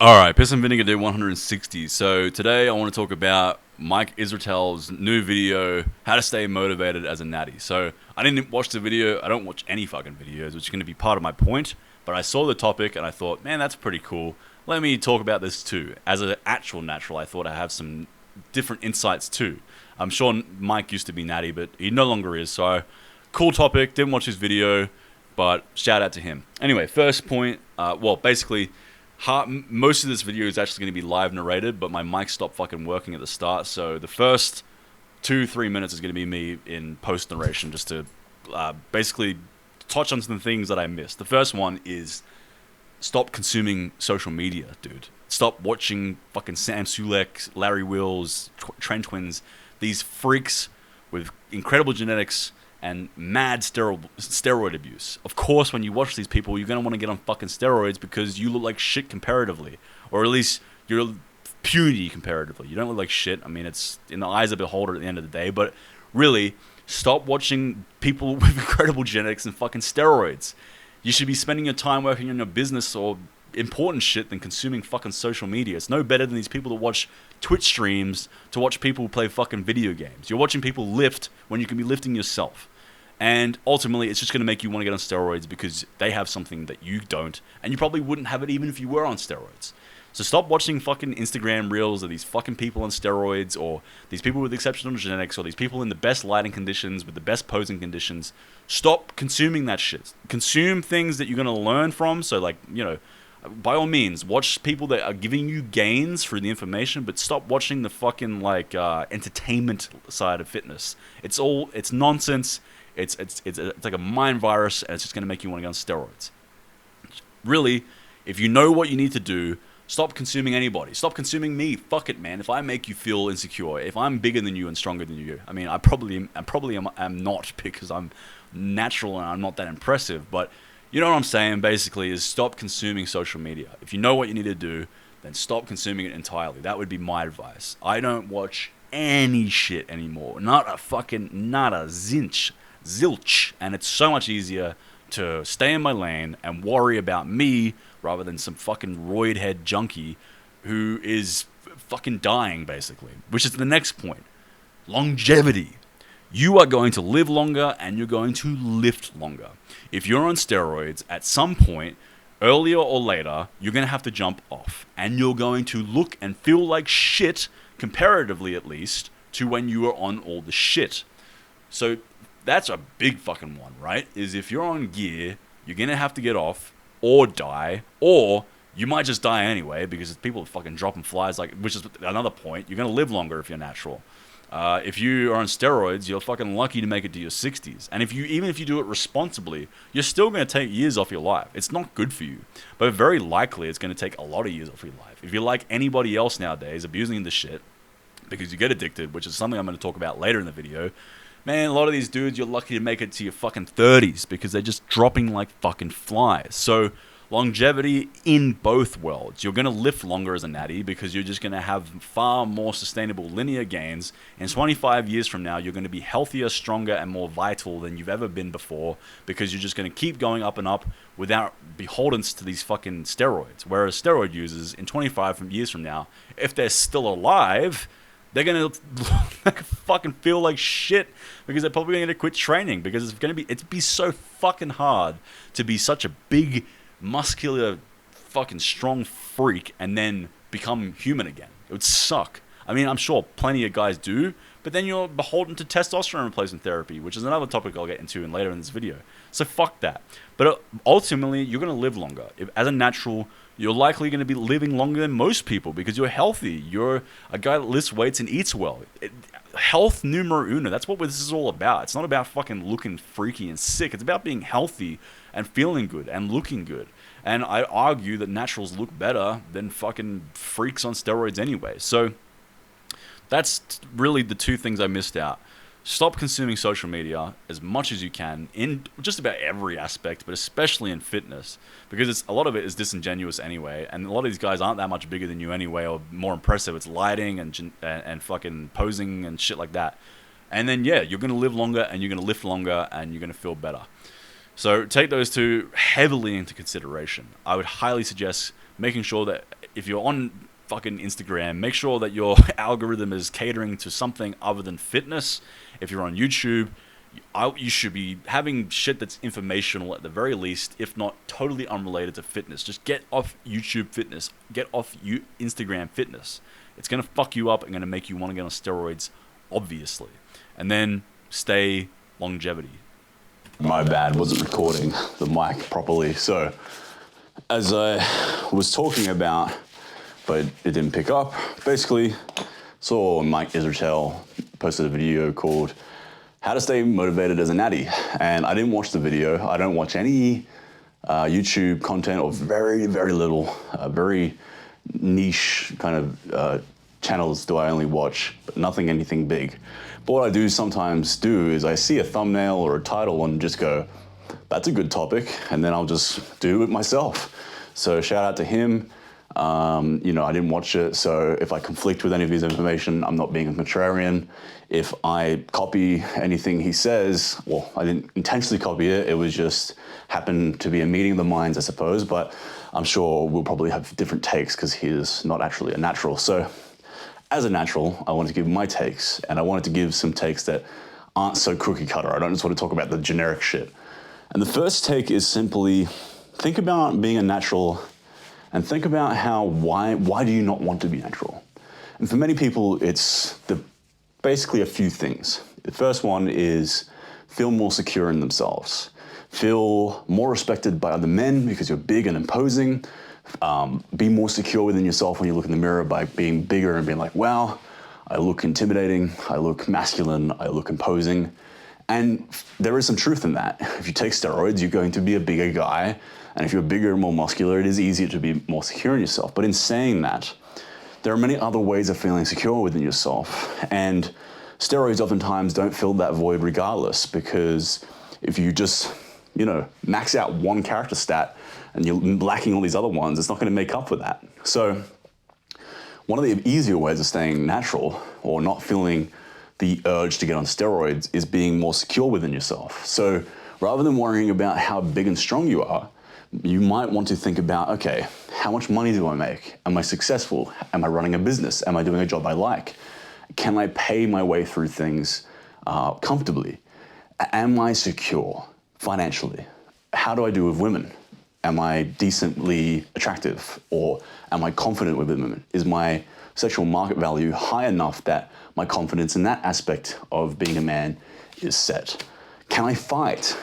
Alright, Piss and Vinegar Day 160. So today I want to talk about Mike Israel's new video, How to Stay Motivated as a Natty. So I didn't watch the video, I don't watch any fucking videos, which is going to be part of my point, but I saw the topic and I thought, man, that's pretty cool. Let me talk about this too. As an actual natural, I thought I have some different insights too. I'm sure Mike used to be Natty, but he no longer is, so cool topic, didn't watch his video, but shout out to him. Anyway, first point, basically, most of this video is actually going to be live narrated, but my mic stopped fucking working at the start, so the first 2-3 minutes is going to be me in post narration, just to basically touch on some things that I missed. The first one is stop consuming social media, dude. Stop watching fucking Sam Sulek, Larry Wills, Trent Twins, these freaks with incredible genetics and mad steroid abuse. Of course, when you watch these people, you're going to want to get on fucking steroids because you look like shit comparatively. Or at least you're puny comparatively. You don't look like shit. I mean, it's in the eyes of the beholder at the end of the day. But really, stop watching people with incredible genetics and fucking steroids. You should be spending your time working on your business or important shit than consuming fucking social media. It's no better than these people that watch Twitch streams to watch people play fucking video games. You're watching people lift when you can be lifting yourself. And ultimately, it's just going to make you want to get on steroids because they have something that you don't, and you probably wouldn't have it even if you were on steroids. So stop watching fucking Instagram reels of these fucking people on steroids, or these people with exceptional genetics, or these people in the best lighting conditions with the best posing conditions. Stop consuming that shit. Consume things that you're going to learn from. So, like, you know, by all means, watch people that are giving you gains through the information, but stop watching the fucking, like, entertainment side of fitness. It's nonsense. It's like a mind virus, and it's just going to make you want to get on steroids. Really, if you know what you need to do, stop consuming anybody. Stop consuming me. Fuck it, man. If I make you feel insecure, if I'm bigger than you and stronger than you, I mean, I probably am not because I'm natural and I'm not that impressive. But you know what I'm saying, basically, is stop consuming social media. If you know what you need to do, then stop consuming it entirely. That would be my advice. I don't watch any shit anymore. Not a zilch, and it's so much easier to stay in my lane and worry about me rather than some fucking roid head junkie who is fucking dying, basically. Which is the next point. Longevity. You are going to live longer and you're going to lift longer. If you're on steroids, at some point, earlier or later, you're going to have to jump off, and you're going to look and feel like shit, comparatively at least, to when you were on all the shit. So that's a big fucking one, right? Is if you're on gear, you're going to have to get off or die, or you might just die anyway because people are fucking dropping flies, like, which is another point. You're going to live longer if you're natural. If you are on steroids, you're fucking lucky to make it to your 60s. And even if you do it responsibly, you're still going to take years off your life. It's not good for you. But very likely it's going to take a lot of years off your life. If you're like anybody else nowadays, abusing the shit because you get addicted, which is something I'm going to talk about later in the video, man, a lot of these dudes, you're lucky to make it to your fucking 30s because they're just dropping like fucking flies. So longevity in both worlds. You're going to lift longer as a natty because you're just going to have far more sustainable linear gains. And 25 years from now, you're going to be healthier, stronger, and more vital than you've ever been before because you're just going to keep going up and up without beholdence to these fucking steroids. Whereas steroid users in 25 years from now, if they're still alive, they're going to fucking feel like shit because they're probably going to quit training because it'd be so fucking hard to be such a big, muscular, fucking strong freak and then become human again. It would suck. I mean, I'm sure plenty of guys do, but then you're beholden to testosterone replacement therapy, which is another topic I'll get into later in this video. So fuck that. But ultimately, you're going to live longer. As a natural, you're likely going to be living longer than most people because you're healthy. You're a guy that lifts weights and eats well. Health numero uno. That's what this is all about. It's not about fucking looking freaky and sick. It's about being healthy and feeling good and looking good. And I argue that naturals look better than fucking freaks on steroids anyway. So that's really the two things I missed out. Stop consuming social media as much as you can in just about every aspect, but especially in fitness, because a lot of it is disingenuous anyway, and a lot of these guys aren't that much bigger than you anyway or more impressive. It's lighting and fucking posing and shit like that. And then, yeah, you're going to live longer and you're going to lift longer and you're going to feel better. So take those two heavily into consideration. I would highly suggest making sure that if you're on fucking Instagram, make sure that your algorithm is catering to something other than fitness. If you're on YouTube, you should be having shit that's informational at the very least, if not totally unrelated to fitness. Just get off YouTube fitness. Get off Instagram fitness. It's going to fuck you up and going to make you want to get on steroids, obviously. And then stay longevity. My bad, wasn't recording the mic properly. So, as I was talking about, but it didn't pick up, basically, saw Mike Israel posted a video called How to Stay Motivated as a Natty. And I didn't watch the video. I don't watch any YouTube content, or very, very little, very niche kind of channels do I only watch, but anything big. But what I do sometimes do is I see a thumbnail or a title and just go, that's a good topic, and then I'll just do it myself. So shout out to him. I didn't watch it, so if I conflict with any of his information, I'm not being a contrarian. If I copy anything he says, well, I didn't intentionally copy it, it was just happened to be a meeting of the minds, I suppose, but I'm sure we'll probably have different takes because he is not actually a natural. So as a natural, I wanted to give my takes, and I wanted to give some takes that aren't so cookie cutter. I don't just want to talk about the generic shit. And the first take is simply think about being a natural and think about why do you not want to be natural? And for many people, it's basically a few things. The first one is feel more secure in themselves. Feel more respected by other men because you're big and imposing. Be more secure within yourself when you look in the mirror by being bigger and being like, wow, I look intimidating, I look masculine, I look imposing. And there is some truth in that. If you take steroids, you're going to be a bigger guy. And if you're bigger and more muscular, it is easier to be more secure in yourself. But in saying that, there are many other ways of feeling secure within yourself. And steroids oftentimes don't fill that void regardless, because if you just, max out one character stat and you're lacking all these other ones, it's not going to make up for that. So one of the easier ways of staying natural or not feeling the urge to get on steroids is being more secure within yourself. So rather than worrying about how big and strong you are, you might want to think about, okay, how much money do I make? Am I successful? Am I running a business? Am I doing a job I like? Can I pay my way through things comfortably? Am I secure financially? How do I do with women? Am I decently attractive, or am I confident with women? Is my sexual market value high enough that my confidence in that aspect of being a man is set? Can I fight?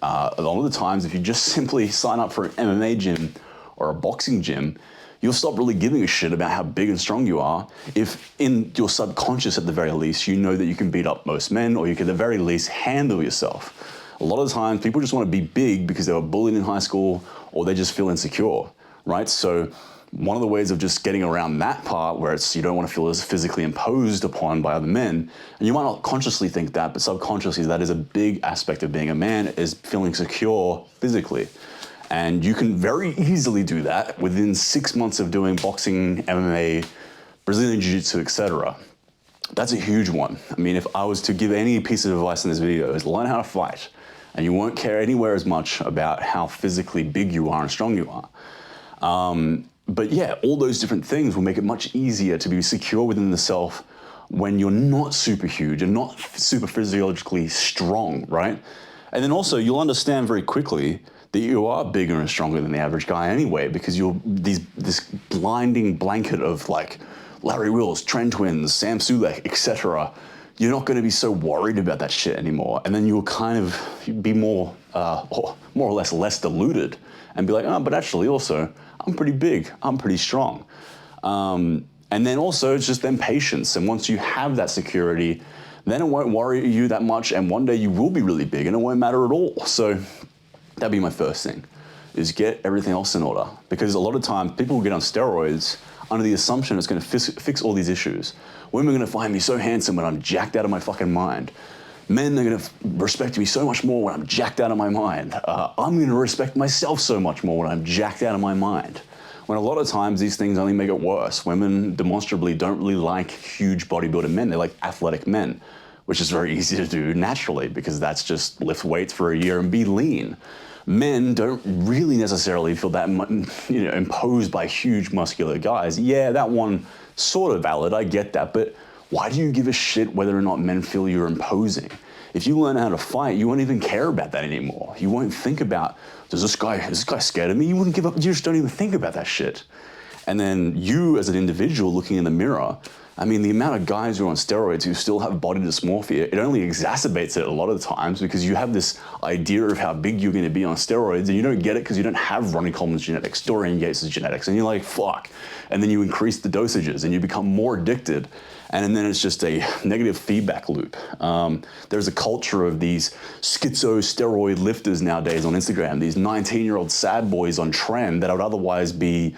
A lot of the times, if you just simply sign up for an MMA gym or a boxing gym, you'll stop really giving a shit about how big and strong you are if in your subconscious, at the very least, you know that you can beat up most men, or you can at the very least handle yourself. A lot of the times, people just want to be big because they were bullied in high school, or they just feel insecure, right? So one of the ways of just getting around that part, where you don't want to feel as physically imposed upon by other men, and you might not consciously think that, but subconsciously that is a big aspect of being a man, is feeling secure physically. And you can very easily do that within 6 months of doing boxing, MMA, Brazilian Jiu-Jitsu, etc. That's a huge one. I mean, if I was to give any piece of advice in this video, is learn how to fight, and you won't care anywhere as much about how physically big you are and strong you are. But yeah, all those different things will make it much easier to be secure within the self when you're not super huge and not super physiologically strong, right? And then also you'll understand very quickly that you are bigger and stronger than the average guy anyway, because you're this blinding blanket of like Larry Wills, Trent Twins, Sam Sulek, etc. You're not going to be so worried about that shit anymore. And then you'll kind of be more or less deluded and be like, oh, but actually also, I'm pretty big, I'm pretty strong. And then also it's just then patience. And once you have that security, then it won't worry you that much. And one day you will be really big and it won't matter at all. So that'd be my first thing, is get everything else in order. Because a lot of times people get on steroids under the assumption it's going to fix all these issues. Women are going to find me so handsome when I'm jacked out of my fucking mind. Men are going to respect me so much more when I'm jacked out of my mind. I'm going to respect myself so much more when I'm jacked out of my mind. When a lot of times these things only make it worse. Women demonstrably don't really like huge bodybuilder men. They like athletic men, which is very easy to do naturally because that's just lift weights for a year and be lean. men don't really necessarily feel that imposed by huge muscular guys. Yeah, that one sort of valid, I get that, but why do you give a shit whether or not men feel you're imposing? If you learn how to fight, you won't even care about that anymore. You won't think about, is this guy scared of me? You wouldn't give up, you just don't even think about that shit. And then you as an individual looking in the mirror, I mean, the amount of guys who are on steroids who still have body dysmorphia, it only exacerbates it a lot of the times because you have this idea of how big you're going to be on steroids and you don't get it because you don't have Ronnie Coleman's genetics, Dorian Yates' genetics, and you're like, fuck. And then you increase the dosages and you become more addicted. And then it's just a negative feedback loop. There's a culture of these schizo steroid lifters nowadays on Instagram, these 19-year-old sad boys on trend that would otherwise be...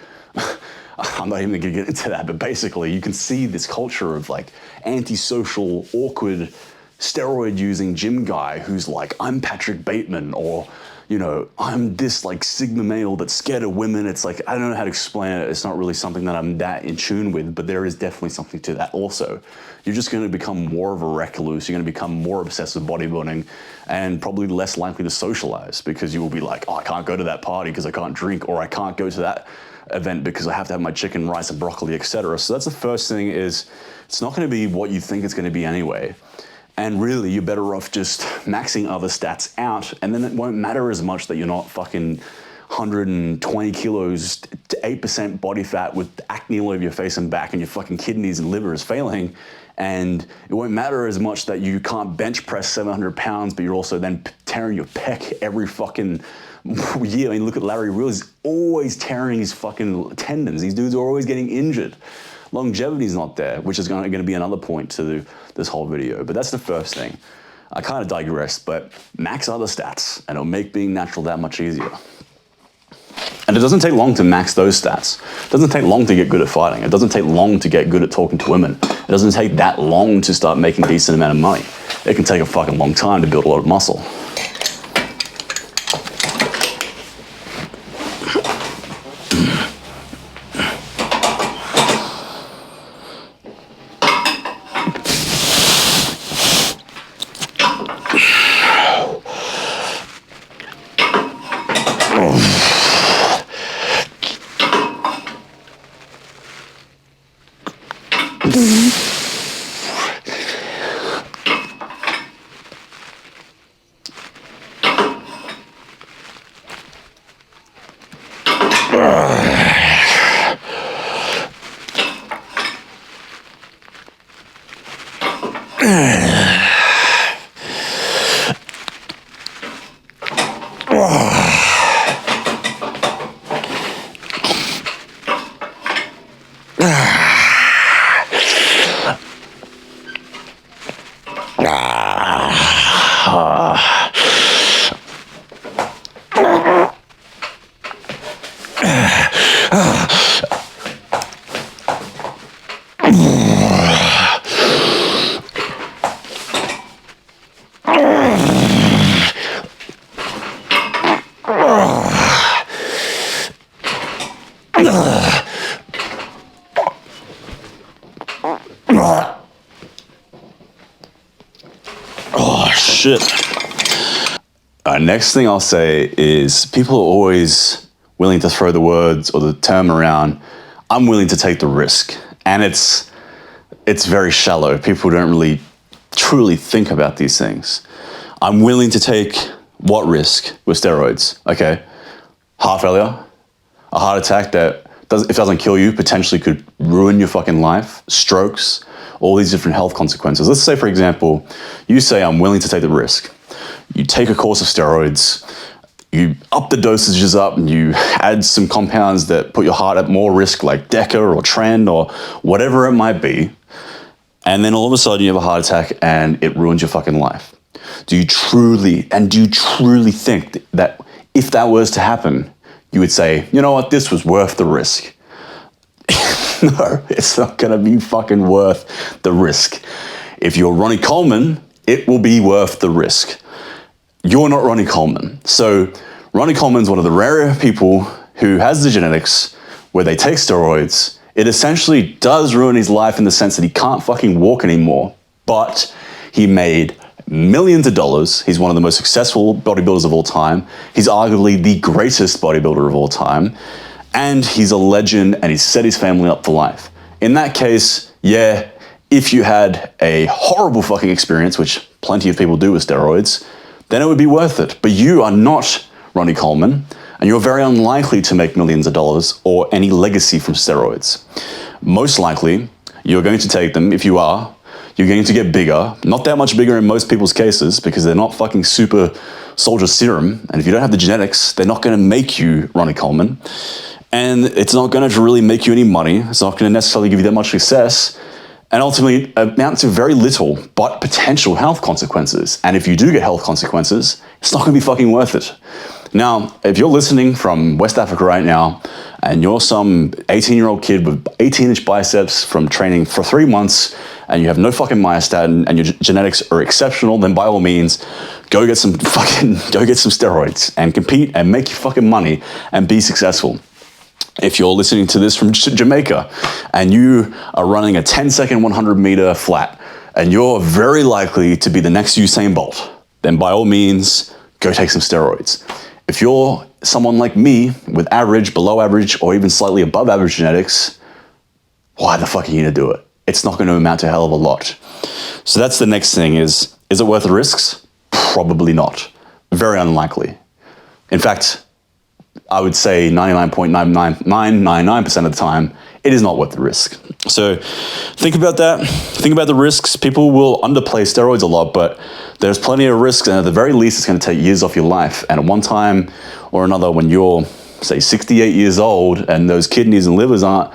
I'm not even going to get into that, but basically you can see this culture of like antisocial, awkward, steroid-using gym guy who's like, I'm Patrick Bateman, or, you know, I'm this like Sigma male that's scared of women. It's like, I don't know how to explain it. It's not really something that I'm that in tune with, but there is definitely something to that also. You're just going to become more of a recluse. You're going to become more obsessed with bodybuilding and probably less likely to socialize because you will be like, oh, I can't go to that party because I can't drink, or I can't go to that event because I have to have my chicken, rice, and broccoli, etc. So that's the first thing, is it's not going to be what you think it's going to be anyway. And really, you're better off just maxing other stats out, and then it won't matter as much that you're not fucking 120 kilos to 8% body fat with acne all over your face and back and your fucking kidneys and liver is failing. And it won't matter as much that you can't bench press 700 pounds, but you're also then tearing your pec every fucking year. I mean, look at Larry Real. He's always tearing his fucking tendons. These dudes are always getting injured. Longevity's not there, which is going to be another point to this whole video. But that's the first thing. I kind of digress, but max other stats, and it'll make being natural that much easier. And it doesn't take long to max those stats. It doesn't take long to get good at fighting. It doesn't take long to get good at talking to women. It doesn't take that long to start making a decent amount of money. It can take a fucking long time to build a lot of muscle. Oh, shit. Next thing I'll say is people are always willing to throw the words or the term around, I'm willing to take the risk. And it's very shallow. People don't really truly think about these things. I'm willing to take what risk with steroids? Okay, heart failure, a heart attack that if it doesn't kill you, potentially could ruin your fucking life, strokes, all these different health consequences. Let's say, for example, you say, I'm willing to take the risk. You take a course of steroids, you up the dosages up, and you add some compounds that put your heart at more risk, like DECA or Trend or whatever it might be. And then all of a sudden you have a heart attack and it ruins your fucking life. Do you truly think that if that was to happen, you would say, you know what, this was worth the risk? No, it's not gonna be fucking worth the risk. If you're Ronnie Coleman, it will be worth the risk. You're not Ronnie Coleman. So Ronnie Coleman's one of the rare people who has the genetics where they take steroids. It essentially does ruin his life in the sense that he can't fucking walk anymore, but he made millions of dollars. He's one of the most successful bodybuilders of all time. He's arguably the greatest bodybuilder of all time. And he's a legend, and he's set his family up for life. In that case, yeah, if you had a horrible fucking experience, which plenty of people do with steroids, then it would be worth it. But you are not Ronnie Coleman, and you're very unlikely to make millions of dollars or any legacy from steroids. Most likely, you're going to take them, if you are, you're going to get bigger, not that much bigger in most people's cases because they're not fucking super soldier serum. And if you don't have the genetics, they're not going to make you Ronnie Coleman. And it's not going to really make you any money. It's not going to necessarily give you that much success. And ultimately amount to very little, but potential health consequences. And if you do get health consequences, it's not going to be fucking worth it. Now, if you're listening from West Africa right now, and you're some 18-year-old kid with 18-inch biceps from training for 3 months, and you have no fucking myostatin, and your genetics are exceptional, then by all means, go get some steroids and compete and make your fucking money and be successful. If you're listening to this from Jamaica and you are running a 10-second 100-meter flat, and you're very likely to be the next Usain Bolt, then by all means, go take some steroids. If you're someone like me with average, below average, or even slightly above average genetics, why the fuck are you gonna do it? It's not gonna amount to a hell of a lot. So that's the next thing is it worth the risks? Probably not. Very unlikely. In fact, I would say 99.999% of the time, it is not worth the risk. So think about that. Think about the risks. People will underplay steroids a lot, but there's plenty of risks, and at the very least, it's going to take years off your life. And at one time or another, when you're, say, 68 years old, and those kidneys and livers aren't,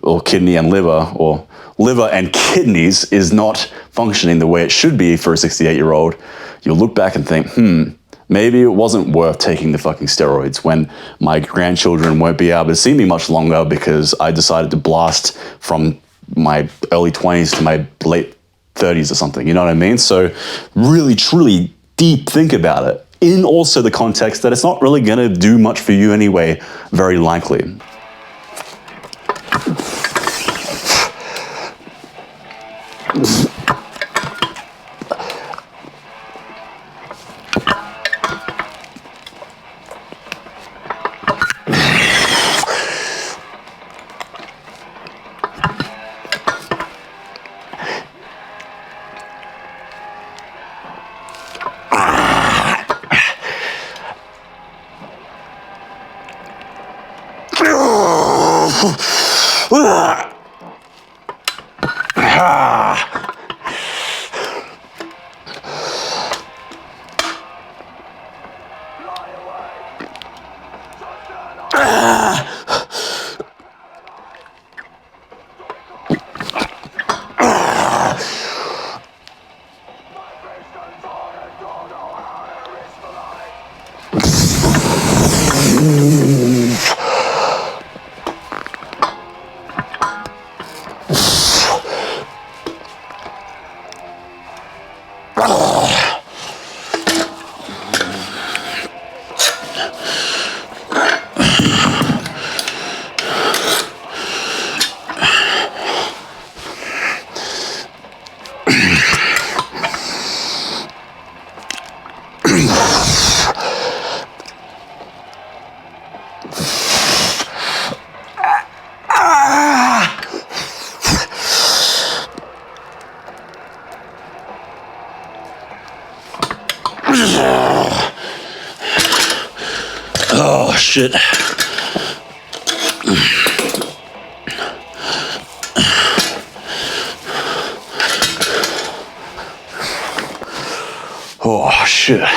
or kidney and liver, or liver and kidneys is not functioning the way it should be for a 68-year-old, you'll look back and think, maybe it wasn't worth taking the fucking steroids when my grandchildren won't be able to see me much longer because I decided to blast from my early 20s to my late 30s or something, you know what I mean? So really, truly deep think about it, in also the context that it's not really gonna do much for you anyway, very likely. Oh, shit. Oh, shit. All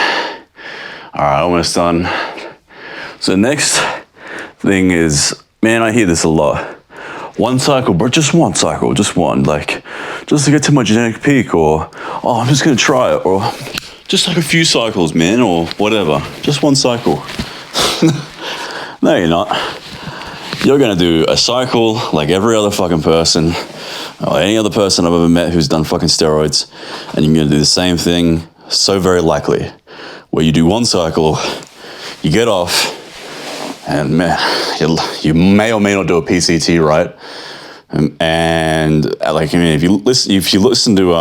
right, almost done. So next thing is, man, I hear this a lot. One cycle, bro, just one cycle, just one. Like, just to get to my genetic peak, or, oh, I'm just gonna try it, or just like a few cycles, man, or whatever. Just one cycle. No, you're not. You're gonna do a cycle like every other fucking person, or any other person I've ever met who's done fucking steroids, and you're gonna do the same thing, so very likely, where you do one cycle, you get off, and man, you may or may not do a PCT, right? And like, I mean, if you listen to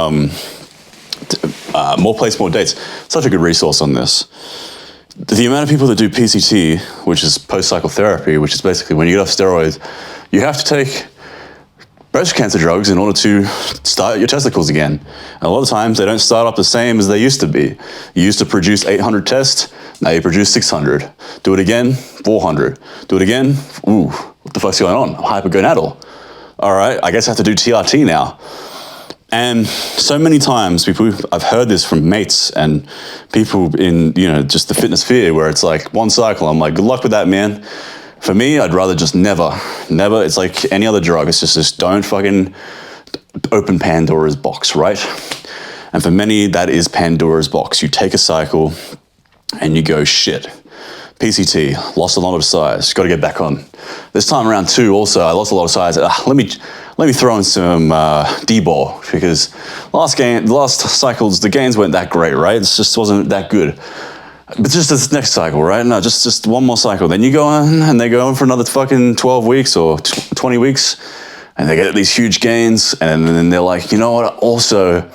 More Plates, More Dates. Such a good resource on this. The amount of people that do PCT, which is post-cycle therapy, which is basically when you get off steroids, you have to take breast cancer drugs in order to start your testicles again. And a lot of times they don't start up the same as they used to be. You used to produce 800 tests, now you produce 600. Do it again, 400. Do it again, ooh, what the fuck's going on? I'm hypergonadal. All right, I guess I have to do TRT now. And so many times I've heard this from mates and people in, just the fitness sphere where it's like one cycle, I'm like, good luck with that, man. For me, I'd rather just never. It's like any other drug. It's just don't fucking open Pandora's box, right? And for many, that is Pandora's box. You take a cycle and you go, shit. PCT, lost a lot of size, got to get back on. This time around too, also, I lost a lot of size. Let me throw in some D-ball because last cycles, the gains weren't that great, right? It just wasn't that good. But just this next cycle, right? No, just one more cycle. Then you go on and they go on for another fucking 12 weeks or 20 weeks and they get these huge gains. And then they're like, you know what? Also,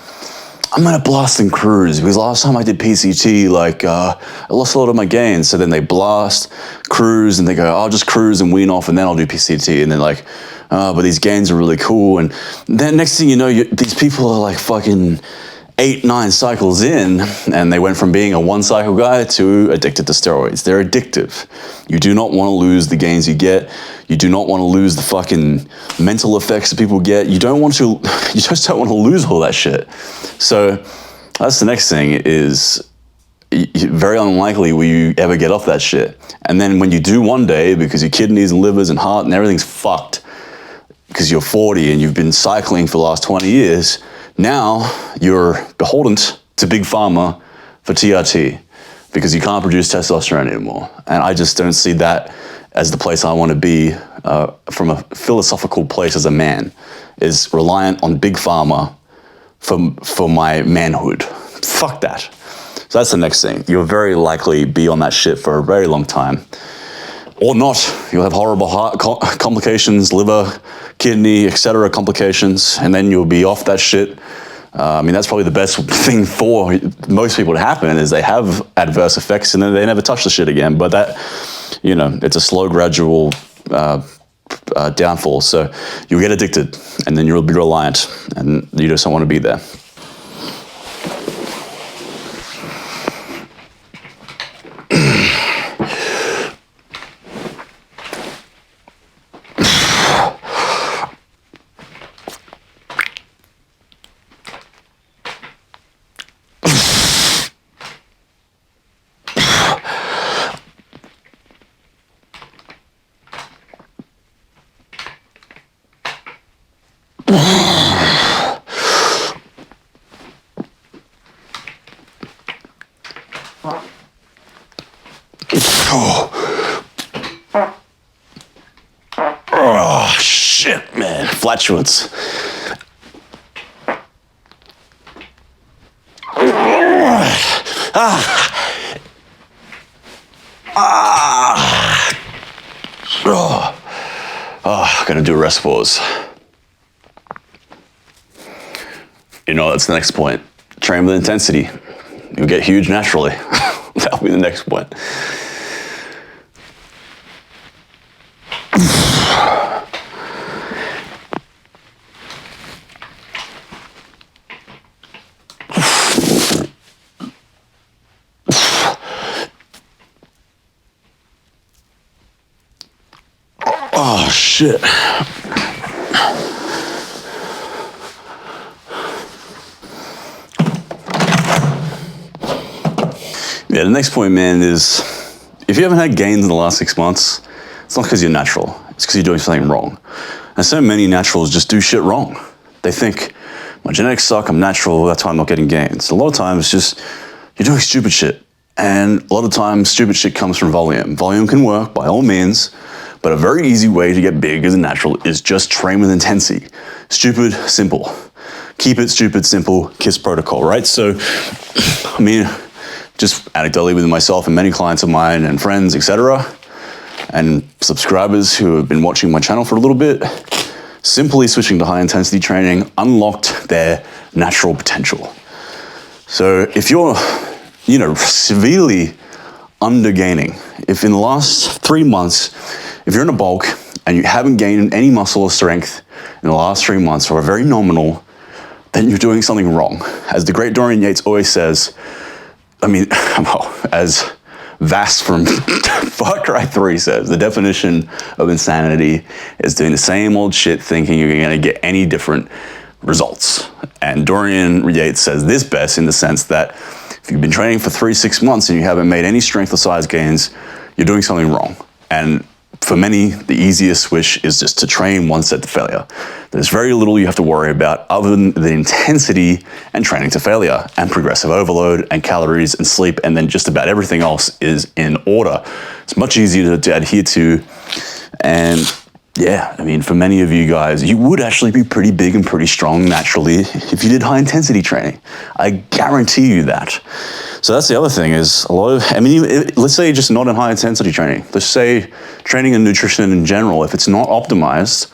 I'm going to blast and cruise because last time I did PCT, I lost a lot of my gains. So then they blast, cruise, and they go, I'll just cruise and wean off and then I'll do PCT. And then but these gains are really cool. And then next thing you know, these people are like fucking 8-9 cycles in, and they went from being a one cycle guy to addicted to steroids. They're addictive. You do not want to lose the gains you get. You do not want to lose the fucking mental effects that people get. You just don't want to lose all that shit. So that's the next thing is very unlikely will you ever get off that shit. And then when you do one day, because your kidneys and livers and heart and everything's fucked, because you're 40 and you've been cycling for the last 20 years, now you're beholden to Big Pharma for TRT because you can't produce testosterone anymore. And I just don't see that as the place I want to be from a philosophical place as a man, is reliant on Big Pharma for my manhood. Fuck that. So that's the next thing. You'll very likely be on that shit for a very long time. Or not. You'll have horrible heart complications, liver, kidney, etc. complications, and then you'll be off that shit. That's probably the best thing for most people to happen is they have adverse effects and then they never touch the shit again. But that, it's a slow, gradual downfall. So you'll get addicted and then you'll be reliant and you just don't want to be there. Oh, shit, man. Flatulence. Gonna do a rest pause. That's the next point. Train with intensity. You'll get huge naturally. That'll be the next point. Oh, shit. Yeah, the next point, man, is if you haven't had gains in the last 6 months, it's not because you're natural. It's because you're doing something wrong. And so many naturals just do shit wrong. They think, my genetics suck, I'm natural, that's why I'm not getting gains. A lot of times, it's just, you're doing stupid shit. And a lot of times, stupid shit comes from volume. Volume can work, by all means, but a very easy way to get big as a natural is just train with intensity. Stupid, simple. Keep it stupid, simple, KISS protocol, right? So, just anecdotally with myself and many clients of mine and friends, etc., and subscribers who have been watching my channel for a little bit, simply switching to high intensity training unlocked their natural potential. So if you're, severely undergaining, if in the last 3 months, if you're in a bulk and you haven't gained any muscle or strength in the last 3 months or are very nominal, then you're doing something wrong. As the great Dorian Yates always says, as Vass from Far Cry 3 says, the definition of insanity is doing the same old shit thinking you're going to get any different results. And Dorian Yates says this best in the sense that if you've been training for 3-6 months and you haven't made any strength or size gains, you're doing something wrong. And for many, the easiest switch is just to train one set to failure. There's very little you have to worry about other than the intensity and training to failure and progressive overload and calories and sleep, and then just about everything else is in order. It's much easier to adhere to. And yeah, for many of you guys, you would actually be pretty big and pretty strong naturally if you did high intensity training. I guarantee you that. So that's the other thing is a lot of, let's say just not in high intensity training. Let's say training and nutrition in general, if it's not optimized,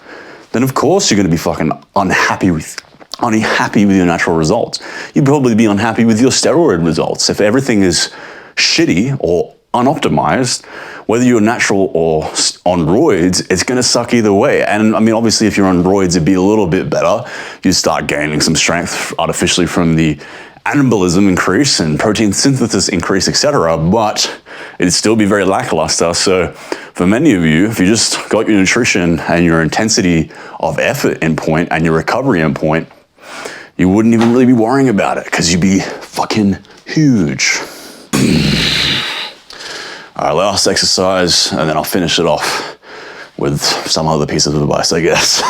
then of course you're going to be fucking unhappy with your natural results. You'd probably be unhappy with your steroid results. If everything is shitty or unoptimized, whether you're natural or on roids, it's going to suck either way. And obviously if you're on roids, it'd be a little bit better. You start gaining some strength artificially from the anabolism increase and protein synthesis increase, etc. But it'd still be very lackluster. So for many of you, if you just got your nutrition and your intensity of effort in point and your recovery in point, you wouldn't even really be worrying about it because you'd be fucking huge. All right, last exercise, and then I'll finish it off with some other pieces of advice, I guess.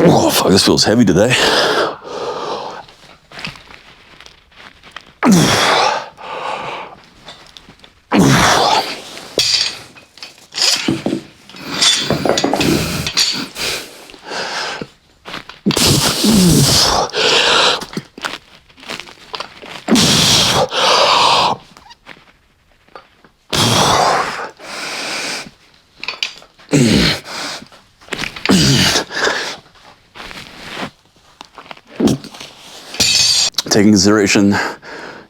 Oh, fuck, this feels heavy today. Take into consideration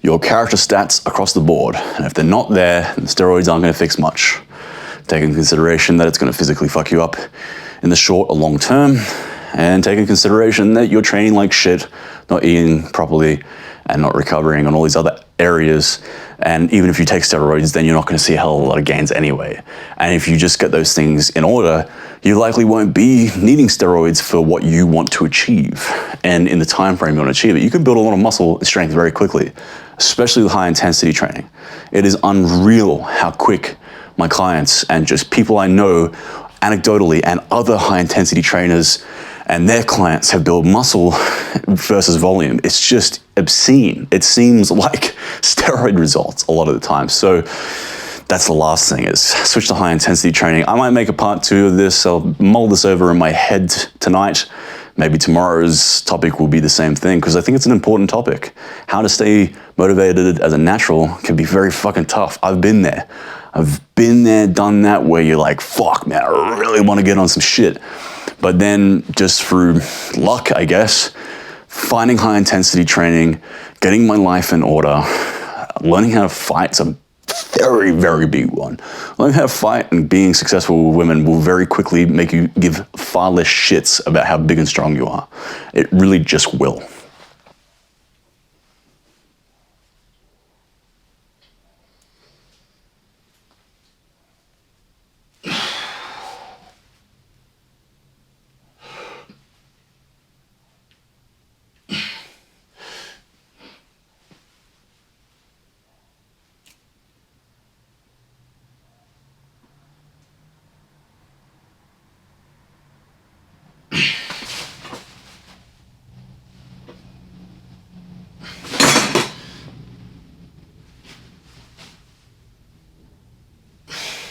your character stats across the board. And if they're not there, then the steroids aren't going to fix much. Take into consideration that it's going to physically fuck you up in the short or long term. And take into consideration that you're training like shit, not eating properly, and not recovering on all these other areas. And even if you take steroids, then you're not going to see a hell of a lot of gains anyway. And if you just get those things in order, you likely won't be needing steroids for what you want to achieve. And in the time frame you want to achieve it, you can build a lot of muscle strength very quickly, especially with high intensity training. It is unreal how quick my clients and just people I know anecdotally and other high intensity trainers and their clients have built muscle versus volume. It's just obscene. It seems like steroid results a lot of the time. So that's the last thing is switch to high intensity training. I might make a part 2 of this. I'll mull this over in my head tonight. Maybe tomorrow's topic will be the same thing because I think it's an important topic. How to stay motivated as a natural can be very fucking tough. I've been there. I've been there, done that, where you're like, fuck, man, I really want to get on some shit. But then just through luck, I guess, finding high intensity training, getting my life in order, learning how to fight's a very, very big one. Learning how to fight and being successful with women will very quickly make you give far less shits about how big and strong you are. It really just will.